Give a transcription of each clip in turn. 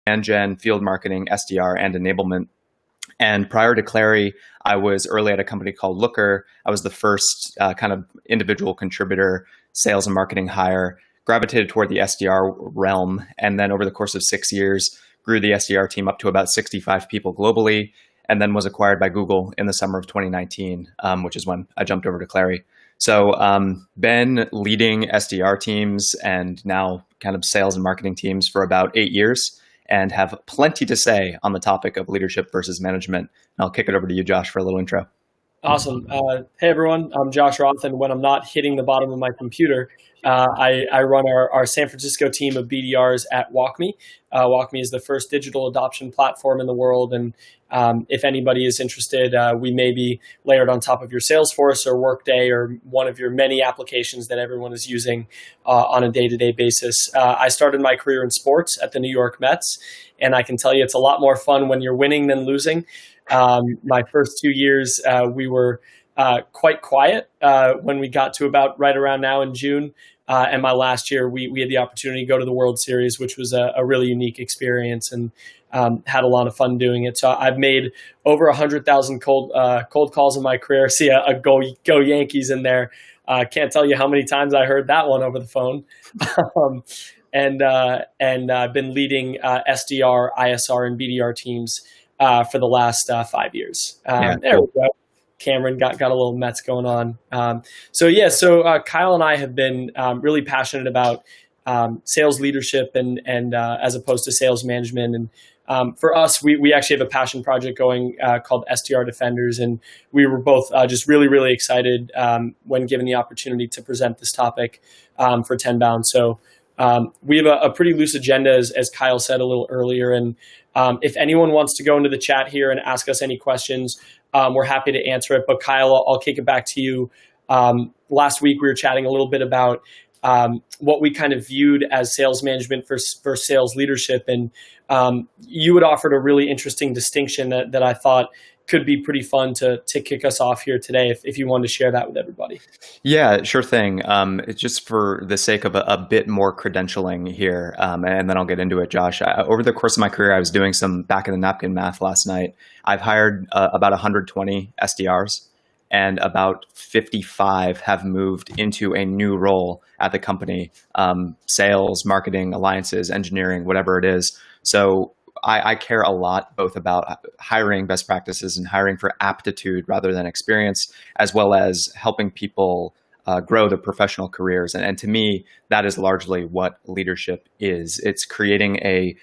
demand gen, field marketing, SDR, and enablement. And prior to Clary, I was early at a company called Looker. I was the first kind of individual contributor, sales and marketing hire, gravitated toward the SDR realm. And then over the course of 6 years, grew the SDR team up to about 65 people globally, and then was acquired by Google in the summer of 2019, which is when I jumped over to Clary. So been leading SDR teams and now kind of sales and marketing teams for about 8 years, and have plenty to say on the topic of leadership versus management. I'll kick it over to you, Josh, for a little intro. Awesome. Hey, everyone. I'm Josh Roth, and when I'm not hitting the bottom of my computer, I run our San Francisco team of BDRs at WalkMe. WalkMe is the first digital adoption platform in the world, and if anybody is interested, we may be layered on top of your Salesforce or Workday or one of your many applications that everyone is using on a day-to-day basis. I started my career in sports at the New York Mets, and I can tell you it's a lot more fun when you're winning than losing. My first 2 years, we were quite quiet when we got to about right around now in June. And my last year, we had the opportunity to go to the World Series, which was a really unique experience, and had a lot of fun doing it. So I've made over 100,000 cold calls in my career. See a go Yankees in there. Can't tell you how many times I heard that one over the phone. And I've been leading SDR, ISR, and BDR teams for the last 5 years. There we go. Cameron got a little Mets going on. So Kyle and I have been really passionate about sales leadership and as opposed to sales management. And for us, we actually have a passion project going called SDR Defenders. And we were both just really, really excited when given the opportunity to present this topic for 10 Bound. So we have a pretty loose agenda, as Kyle said a little earlier. And if anyone wants to go into the chat here and ask us any questions, we're happy to answer it. But Kyle, I'll kick it back to you. Last week, we were chatting a little bit about what we kind of viewed as sales management for sales leadership. And you had offered a really interesting distinction that I thought could be pretty fun to kick us off here today, if you wanted to share that with everybody. Yeah, sure thing. It's just for the sake of a bit more credentialing here, and then I'll get into it, Josh. Over the course of my career, I was doing some back of the napkin math last night. I've hired about 120 SDRs, and about 55 have moved into a new role at the company, sales, marketing, alliances, engineering, whatever it is. So I care a lot both about hiring best practices and hiring for aptitude rather than experience, as well as helping people grow their professional careers. And to me, that is largely what leadership is. It's creating a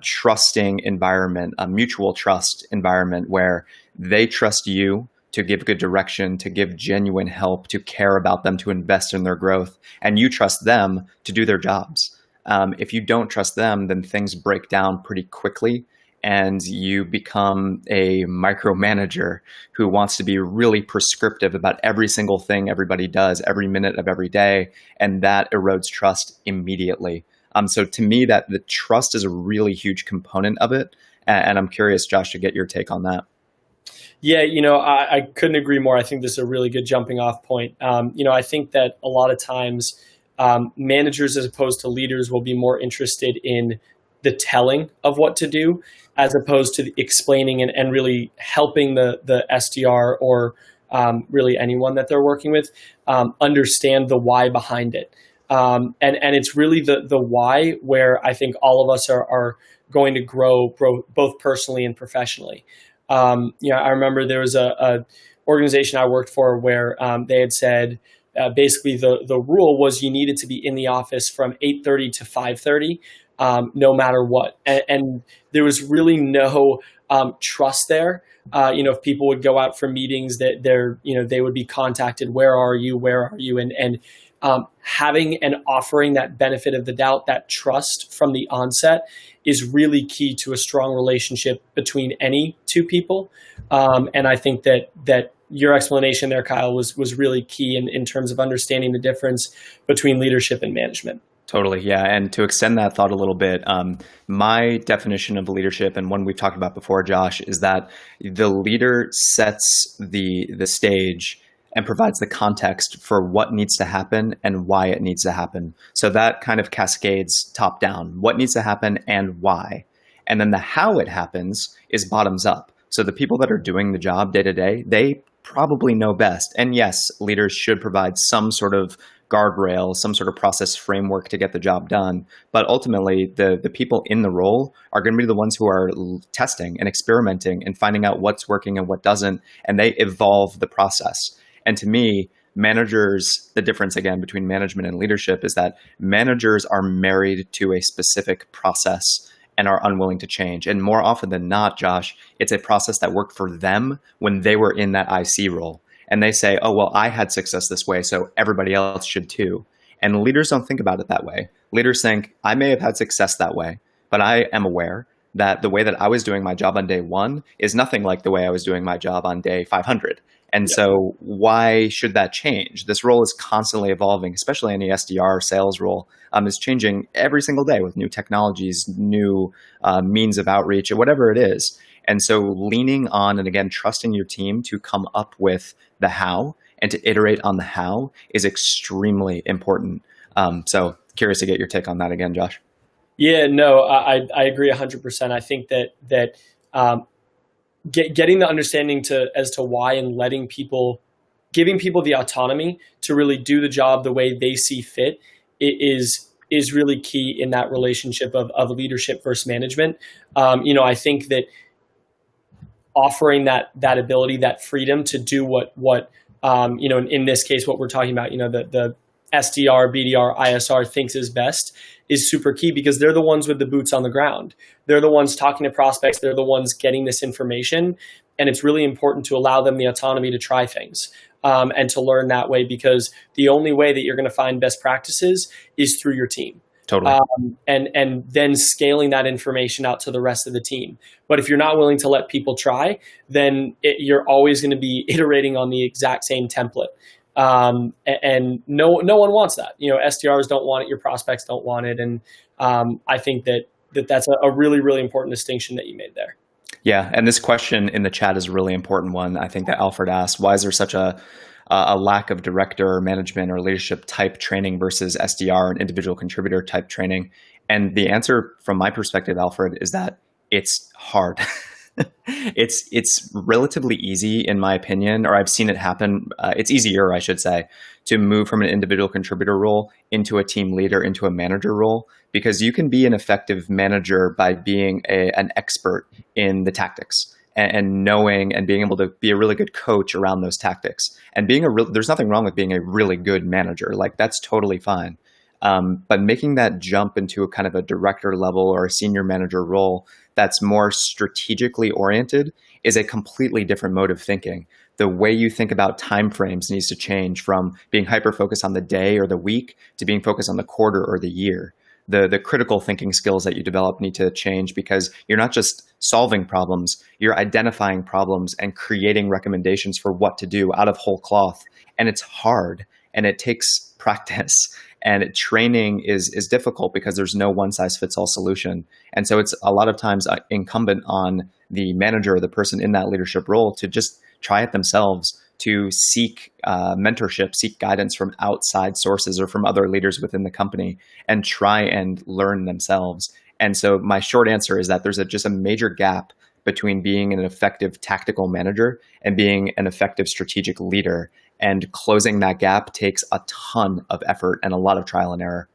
trusting environment, a mutual trust environment where they trust you to give good direction, to give genuine help, to care about them, to invest in their growth, and you trust them to do their jobs. If you don't trust them, then things break down pretty quickly and you become a micromanager who wants to be really prescriptive about every single thing everybody does every minute of every day. And that erodes trust immediately. So to me, that the trust is a really huge component of it. And I'm curious, Josh, to get your take on that. Yeah, I couldn't agree more. I think this is a really good jumping off point. I think that a lot of times managers as opposed to leaders will be more interested in the telling of what to do as opposed to the explaining and really helping the SDR or really anyone that they're working with understand the why behind it. And it's really the why where I think all of us are going to grow both personally and professionally. I remember there was a organization I worked for where they had said, basically the rule was you needed to be in the office from 8:30 to 5:30, no matter what. And there was really no trust there. If people would go out for meetings, that they would be contacted. Where are you? Where are you? And having and offering that benefit of the doubt, that trust from the onset, is really key to a strong relationship between any two people. And I think that your explanation there, Kyle, was really key in terms of understanding the difference between leadership and management. Totally. Yeah. And to extend that thought a little bit, my definition of leadership, and one we've talked about before, Josh, is that the leader sets the stage and provides the context for what needs to happen and why it needs to happen. So that kind of cascades top down, what needs to happen and why. And then the how it happens is bottoms up. So the people that are doing the job day to day, they probably know best. And yes, leaders should provide some sort of guardrail, some sort of process framework to get the job done. But ultimately, the people in the role are going to be the ones who are testing and experimenting and finding out what's working and what doesn't. And they evolve the process. And to me, managers, the difference again between management and leadership is that managers are married to a specific process and are unwilling to change. And more often than not, Josh, it's a process that worked for them when they were in that IC role. And they say, oh, well, I had success this way, so everybody else should too. And leaders don't think about it that way. Leaders think, I may have had success that way, but I am aware that the way that I was doing my job on day one is nothing like the way I was doing my job on day 500. And so why should that change? This role is constantly evolving, especially any SDR sales role. Is changing every single day with new technologies, new means of outreach, or whatever it is. And so leaning on and again, trusting your team to come up with the how and to iterate on the how is extremely important. So curious to get your take on that again, Josh. Yeah, no, I agree 100%. I think that getting the understanding as to why and giving people the autonomy to really do the job the way they see fit is really key in that relationship of leadership versus management. I think that offering that ability, that freedom to do what in this case, what we're talking about, the SDR, BDR, ISR thinks is best is super key because they're the ones with the boots on the ground. They're the ones talking to prospects. They're the ones getting this information. And it's really important to allow them the autonomy to try things and to learn that way, because the only way that you're going to find best practices is through your team. Totally. And then scaling that information out to the rest of the team. But if you're not willing to let people try, then you're always going to be iterating on the exact same template. And no one wants that. SDRs don't want it. Your prospects don't want it. And I think that's a really, really important distinction that you made there. Yeah. And this question in the chat is a really important one. I think that Alfred asked, why is there such a lack of director or management or leadership type training versus SDR and individual contributor type training? And the answer from my perspective, Alfred, is that it's hard. It's relatively easy, in my opinion, or I've seen it happen. It's easier, I should say, to move from an individual contributor role into a team leader, into a manager role, because you can be an effective manager by being an expert in the tactics and knowing and being able to be a really good coach around those tactics. And there's nothing wrong with being a really good manager. Like, that's totally fine. But making that jump into a kind of a director level or a senior manager role that's more strategically oriented is a completely different mode of thinking. The way you think about timeframes needs to change from being hyper-focused on the day or the week to being focused on the quarter or the year. The critical thinking skills that you develop need to change, because you're not just solving problems, you're identifying problems and creating recommendations for what to do out of whole cloth. And it's hard and it takes practice. And training is difficult because there's no one-size-fits-all solution. And so it's a lot of times incumbent on the manager or the person in that leadership role to just try it themselves, to seek mentorship, seek guidance from outside sources or from other leaders within the company, and try and learn themselves. And so my short answer is that there's just a major gap between being an effective tactical manager and being an effective strategic leader. And closing that gap takes a ton of effort and a lot of trial and error.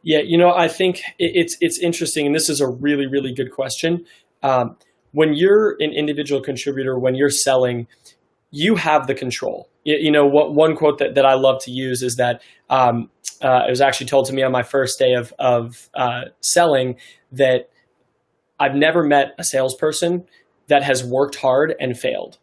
Yeah, I think it's interesting, and this is a really, really good question. When you're an individual contributor, when you're selling, you have the control. One quote that I love to use is that it was actually told to me on my first day of selling that I've never met a salesperson that has worked hard and failed.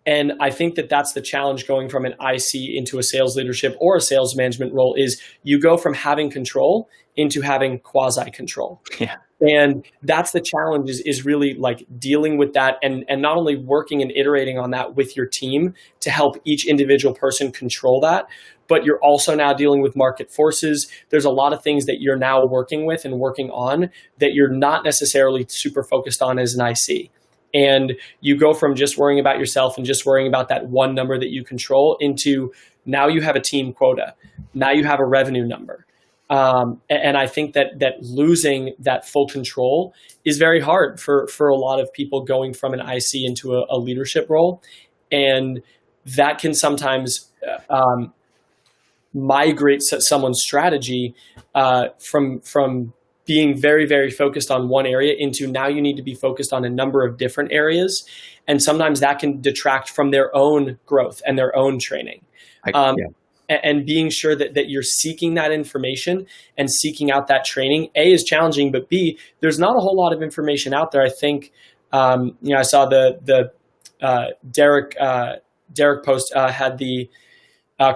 And I think that's the challenge going from an IC into a sales leadership or a sales management role is you go from having control into having quasi control. Yeah. And that's the challenge is really like dealing with that and not only working and iterating on that with your team to help each individual person control that, but you're also now dealing with market forces. There's a lot of things that you're now working with and working on that you're not necessarily super focused on as an IC. And you go from just worrying about yourself and just worrying about that one number that you control into now you have a team quota. Now you have a revenue number. And I think that losing that full control is very hard for a lot of people going from an IC into a leadership role. And that can sometimes migrate someone's strategy from being very, very focused on one area into now you need to be focused on a number of different areas. And sometimes that can detract from their own growth and their own training. Yeah. And being sure that you're seeking that information and seeking out that training, A, is challenging, but B, there's not a whole lot of information out there. I think, I saw the Derek post had the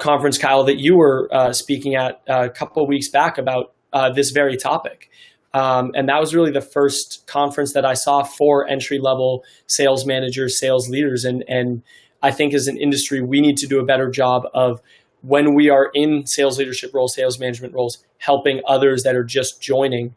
conference, Kyle, that you were speaking at a couple of weeks back about this very topic. And that was really the first conference that I saw for entry-level sales managers, sales leaders. And I think as an industry, we need to do a better job of, when we are in sales leadership roles, sales management roles, helping others that are just joining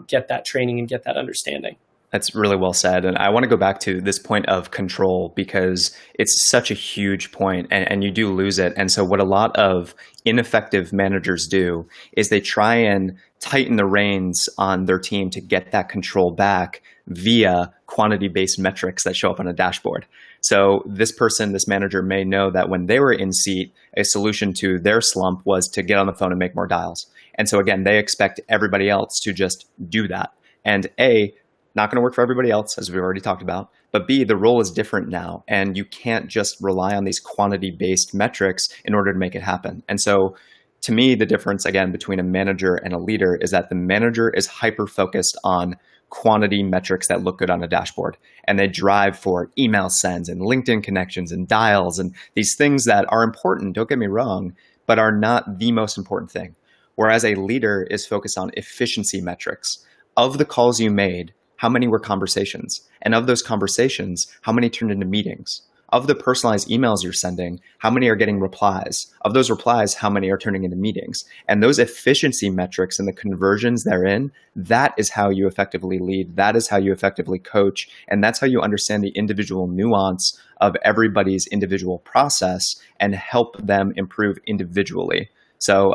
get that training and get that understanding. That's really well said. And I want to go back to this point of control, because it's such a huge point, and you do lose it. And so what a lot of ineffective managers do is they try and tighten the reins on their team to get that control back via quantity-based metrics that show up on a dashboard. So this person, this manager, may know that when they were in seat, a solution to their slump was to get on the phone and make more dials. And so again, they expect everybody else to just do that. And A, not going to work for everybody else, as we've already talked about. But B, the role is different now, and you can't just rely on these quantity-based metrics in order to make it happen. And so to me, the difference, again, between a manager and a leader is that the manager is hyper-focused on quantity metrics that look good on a dashboard. And they drive for email sends and LinkedIn connections and dials and these things that are important, don't get me wrong, but are not the most important thing. Whereas a leader is focused on efficiency metrics. Of the calls you made, how many were conversations? And of those conversations, how many turned into meetings? Of the personalized emails you're sending, how many are getting replies? Of those replies, how many are turning into meetings? And those efficiency metrics and the conversions therein, that is how you effectively lead. That is how you effectively coach. And that's how you understand the individual nuance of everybody's individual process and help them improve individually. So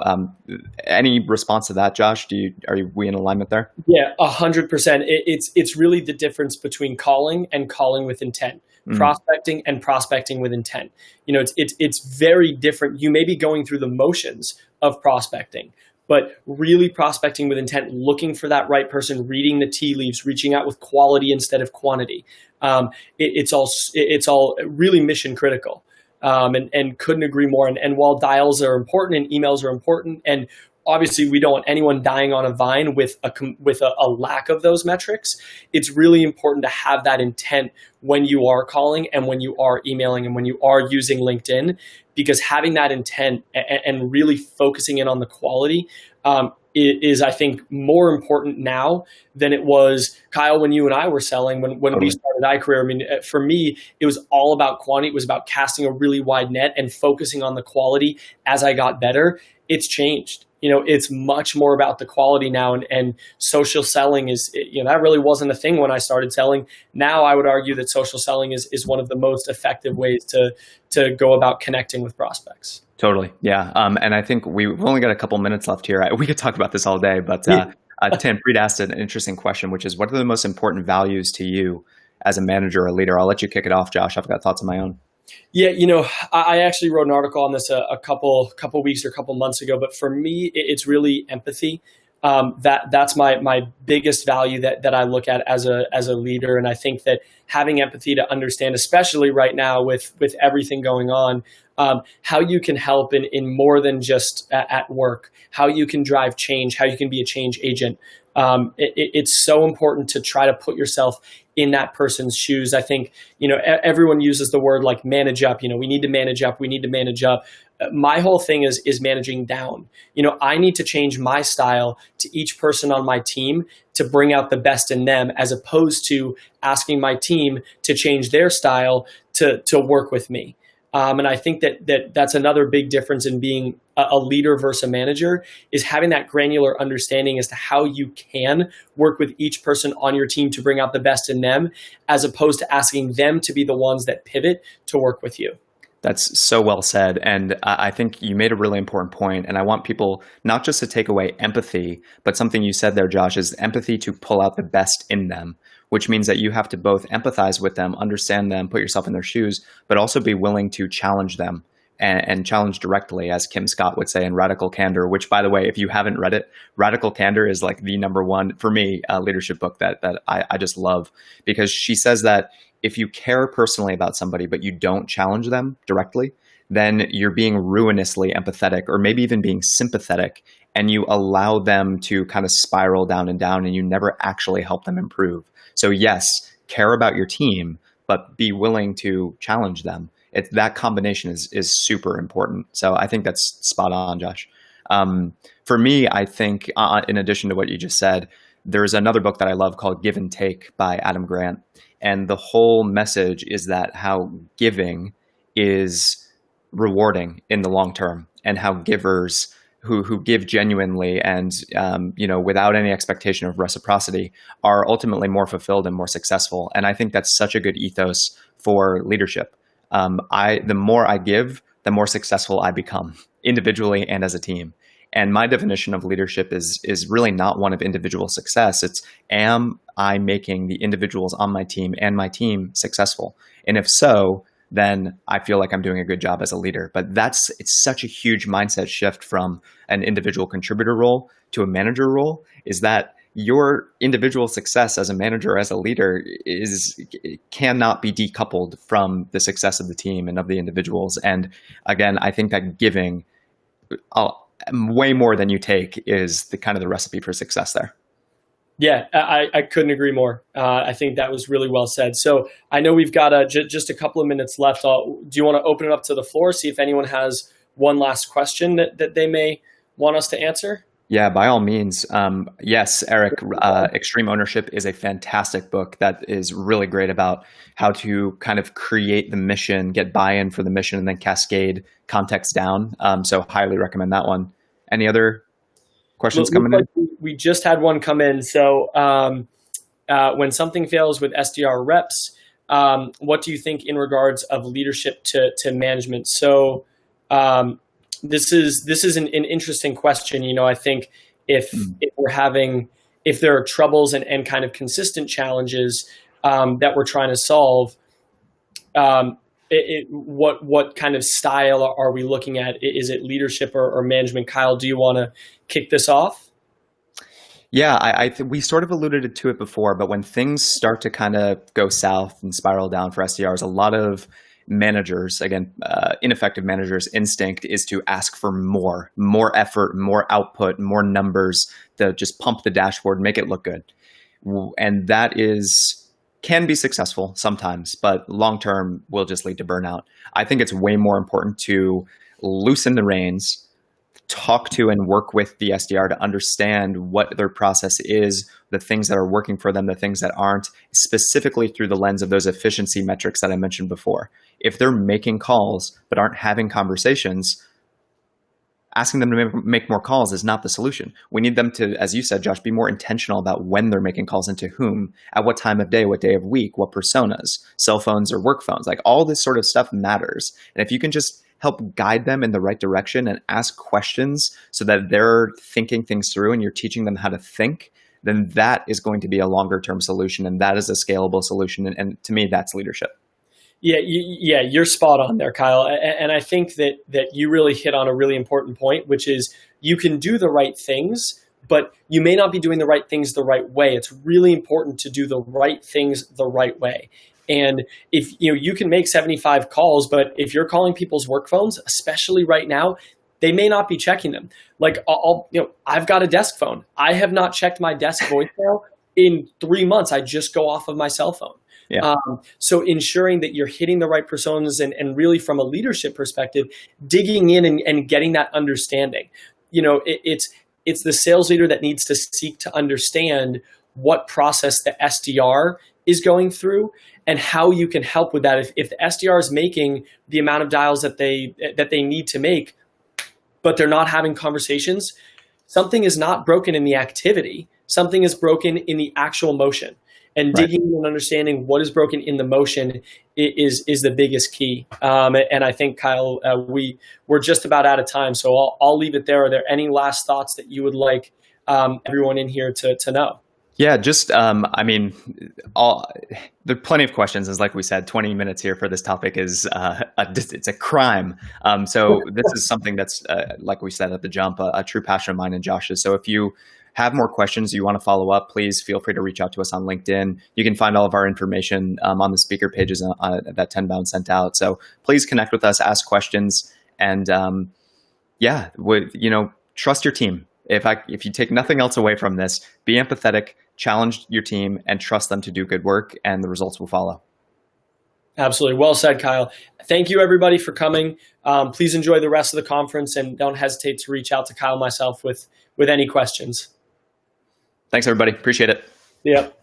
any response to that, Josh? Are we in alignment there? Yeah, 100%. It's really the difference between calling and calling with intent. Prospecting and prospecting with intent. It's very different. You may be going through the motions of prospecting, but really prospecting with intent, looking for that right person, reading the tea leaves, reaching out with quality instead of quantity. It's all really mission critical. And couldn't agree more. And while dials are important and emails are important, and obviously we don't want anyone dying on a vine with a lack of those metrics, it's really important to have that intent when you are calling and when you are emailing and when you are using LinkedIn, because having that intent and really focusing in on the quality is, I think, more important now than it was, Kyle, when you and I were selling, when we started iCareer. I mean, for me, it was all about quantity. It was about casting a really wide net and focusing on the quality as I got better. It's changed. It's much more about the quality now, and social selling is, that really wasn't a thing when I started selling. Now I would argue that social selling is one of the most effective ways to go about connecting with prospects. Totally. Yeah. And I think we've only got a couple minutes left here. We could talk about this all day, but Tim, Preet asked an interesting question, which is, what are the most important values to you as a manager or leader? I'll let you kick it off, Josh. I've got thoughts of my own. Yeah, I actually wrote an article on this a couple weeks or a couple months ago, but for me, it's really empathy. That's my biggest value that I look at as a leader. And I think that having empathy to understand, especially right now with everything going on, how you can help in more than just at work, how you can drive change, how you can be a change agent. It's so important to try to put yourself in that person's shoes. I think, everyone uses the word like manage up. We need to manage up. We need to manage up. My whole thing is managing down. I need to change my style to each person on my team to bring out the best in them, as opposed to asking my team to change their style to work with me. And I think that's another big difference in being a leader versus a manager, is having that granular understanding as to how you can work with each person on your team to bring out the best in them, as opposed to asking them to be the ones that pivot to work with you. That's so well said. And I think you made a really important point. And I want people not just to take away empathy, but something you said there, Josh, is empathy to pull out the best in them, which means that you have to both empathize with them, understand them, put yourself in their shoes, but also be willing to challenge them and challenge directly, as Kim Scott would say in Radical Candor, which, by the way, if you haven't read it, Radical Candor is like the number one, for me, leadership book that I just love, because she says that if you care personally about somebody, but you don't challenge them directly, then you're being ruinously empathetic or maybe even being sympathetic, and you allow them to kind of spiral down and you never actually help them improve. So yes, care about your team, but be willing to challenge them. That combination is super important. So I think that's spot on, Josh. For me, I think in addition to what you just said, there's another book that I love called Give and Take by Adam Grant. And the whole message is that how giving is rewarding in the long term, and how givers who give genuinely and without any expectation of reciprocity are ultimately more fulfilled and more successful. And I think that's such a good ethos for leadership. The more I give, the more successful I become individually and as a team. And my definition of leadership is really not one of individual success. It's, am I making the individuals on my team and my team successful? And if so, then I feel like I'm doing a good job as a leader. But it's such a huge mindset shift from an individual contributor role to a manager role, is that your individual success as a manager, as a leader, cannot be decoupled from the success of the team and of the individuals. And again, I think that giving way more than you take is the kind of the recipe for success there. Yeah, I couldn't agree more. I think that was really well said. So I know we've got just a couple of minutes left. Do you want to open it up to the floor, see if anyone has one last question that they may want us to answer? Yeah, by all means. Yes, Eric, Extreme Ownership is a fantastic book that is really great about how to kind of create the mission, get buy-in for the mission, and then cascade context down. So highly recommend that one. Any other questions coming in? We just had one come in. So when something fails with SDR reps, what do you think in regards of leadership to management? So this is an interesting question. I think if there are troubles and kind of consistent challenges that we're trying to solve, what kind of style are we looking at? Is it leadership or management? Kyle, do you want to kick this off? Yeah, we sort of alluded to it before, but when things start to kind of go south and spiral down for SDRs, a lot of managers, again, ineffective managers' instinct is to ask for more effort, more output, more numbers, to just pump the dashboard, make it look good. And that can be successful sometimes, but long-term will just lead to burnout. I think it's way more important to loosen the reins, talk to and work with the SDR to understand what their process is, the things that are working for them, the things that aren't, specifically through the lens of those efficiency metrics that I mentioned before. If they're making calls but aren't having conversations, asking them to make more calls is not the solution. We need them to, as you said, Josh, be more intentional about when they're making calls and to whom, at what time of day, what day of week, what personas, cell phones or work phones. Like all this sort of stuff matters. And if you can just help guide them in the right direction and ask questions so that they're thinking things through and you're teaching them how to think, then that is going to be a longer term solution. And that is a scalable solution. And to me, that's leadership. Yeah, you're spot on there, Kyle. And I think that you really hit on a really important point, which is you can do the right things, but you may not be doing the right things the right way. It's really important to do the right things the right way. And if you can make 75 calls, but if you're calling people's work phones, especially right now, they may not be checking them. Like I've got a desk phone. I have not checked my desk voicemail in 3 months. I just go off of my cell phone. Yeah. So ensuring that you're hitting the right personas and really from a leadership perspective, digging in and getting that understanding. It's the sales leader that needs to seek to understand what process the SDR is going through and how you can help with that. If the SDR is making the amount of dials that they need to make, but they're not having conversations, something is not broken in the activity. Something is broken in the actual motion. and Right. digging in and understanding what is broken in the motion is the biggest key. And I think, Kyle, we're just about out of time, so I'll leave it there. Are there any last thoughts that you would like everyone in here to know? Yeah, just I mean, there are plenty of questions. As like we said, 20 minutes here for this topic is it's a crime. So this is something that's like we said at the jump, a true passion of mine and Josh's. So if you have more questions, you want to follow up, please feel free to reach out to us on LinkedIn. You can find all of our information on the speaker pages that 10 Bound sent out. So please connect with us, ask questions, and trust your team. If you take nothing else away from this, be empathetic, challenge your team, and trust them to do good work, and the results will follow. Absolutely. Well said, Kyle. Thank you, everybody, for coming. Please enjoy the rest of the conference, and don't hesitate to reach out to Kyle and myself with any questions. Thanks, everybody. Appreciate it. Yep.